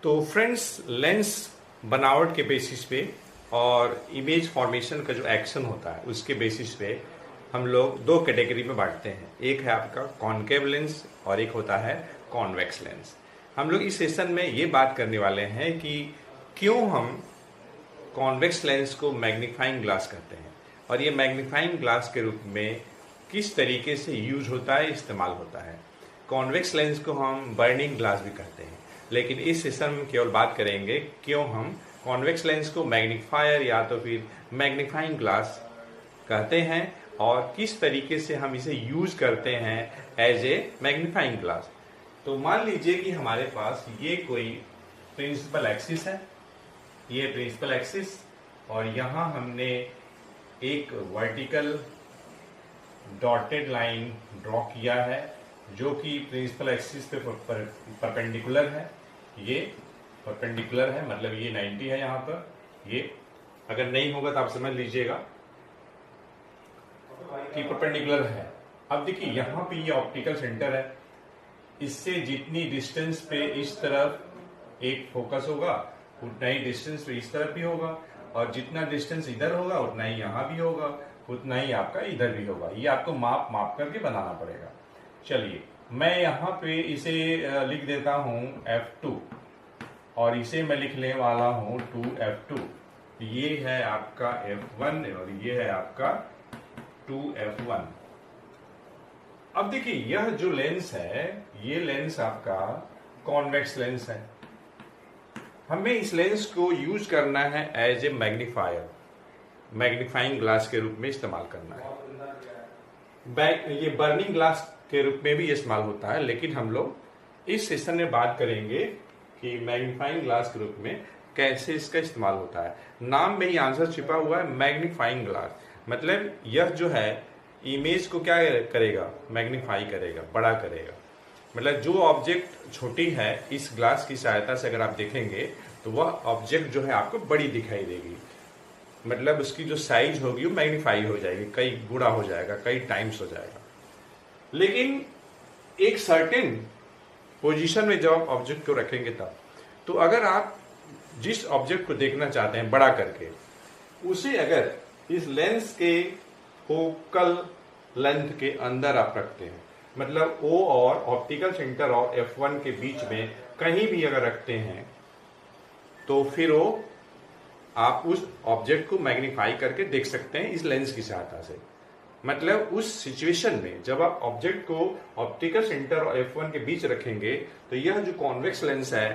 तो friends, lens बनावट के बेसिस पे और इमेज फॉर्मेशन का जो एक्शन होता है उसके बेसिस पे हम लोग दो कैटेगरी में बांटते हैं। एक है आपका कॉनकेव लेंस और एक होता है कॉन्वेक्स लेंस। हम लोग इस सेशन में ये बात करने वाले हैं कि क्यों हम कॉन्वेक्स लेंस को मैग्नीफाइंग ग्लास कहते हैं और ये मैग्नीफाइंग ग्लास के रूप में किस तरीके से यूज होता है, इस्तेमाल होता है। कॉन्वेक्स लेंस को हम बर्निंग ग्लास भी कहते हैं, लेकिन इस सेशन में केवल बात करेंगे क्यों हम कॉन्वेक्स लेंस को मैग्नीफायर या तो फिर मैग्नीफाइंग ग्लास कहते हैं और किस तरीके से हम इसे यूज करते हैं एज ए मैग्नीफाइंग ग्लास। तो मान लीजिए कि हमारे पास ये कोई प्रिंसिपल एक्सिस है, ये प्रिंसिपल एक्सिस, और यहाँ हमने एक वर्टिकल डॉटेड लाइन ड्रॉ किया है जो कि प्रिंसिपल एक्सिस पे परपेंडिकुलर है। ये परपेंडिकुलर है, मतलब ये 90 है यहाँ पर। ये अगर नहीं होगा तो आप समझ लीजिएगा कि परपेंडिकुलर है। अब देखिए यहाँ पे ये ऑप्टिकल सेंटर है, इससे जितनी डिस्टेंस पे इस तरफ एक फोकस होगा उतना ही डिस्टेंस पे इस तरफ भी होगा, और जितना डिस्टेंस इधर होगा उतना ही यहाँ भी होगा, उतना ही आपका इधर भी होगा। ये आपको माप करके बनाना पड़ेगा। चलिए मैं यहाँ पे इसे लिख देता हूँ F2 और इसे मैं लिखने वाला हूँ 2F2। ये है आपका F1 और ये है आपका 2F1। अब देखिए यह जो लेंस है, ये लेंस आपका कॉन्वेक्स लेंस है। हमें इस लेंस को यूज करना है as a magnifier, magnifying glass के रूप में इस्तेमाल करना है। ये बर्निंग ग्लास के रूप में भी इस्तेमाल होता है, लेकिन हम लोग इस सेशन में बात करेंगे कि मैग्नीफाइंग ग्लास के रूप में कैसे इसका इस्तेमाल होता है। नाम में ही आंसर छिपा हुआ है, मैग्नीफाइंग ग्लास। मतलब यह जो है इमेज को क्या करेगा, मैग्नीफाई करेगा, बड़ा करेगा। मतलब जो ऑब्जेक्ट छोटी है इस ग्लास की सहायता से अगर आप देखेंगे तो वह ऑब्जेक्ट जो है आपको बड़ी दिखाई देगी। मतलब उसकी जो साइज होगी वो मैग्नीफाई हो जाएगी, कई गुना हो जाएगा, कई टाइम्स हो जाएगा। लेकिन एक सर्टेन पोजीशन में जब आप ऑब्जेक्ट को रखेंगे तब, तो अगर आप जिस ऑब्जेक्ट को देखना चाहते हैं बड़ा करके, उसे अगर इस लेंस के फोकल लेंथ के अंदर आप रखते हैं, मतलब O और ऑप्टिकल सेंटर और F1 के बीच में कहीं भी अगर रखते हैं, तो फिर वो आप उस ऑब्जेक्ट को मैग्नीफाई करके देख सकते हैं इस लेंस की सहायता से। मतलब उस सिचुएशन में जब आप ऑब्जेक्ट को ऑप्टिकल सेंटर और F1 के बीच रखेंगे तो यह जो कॉन्वेक्स लेंस है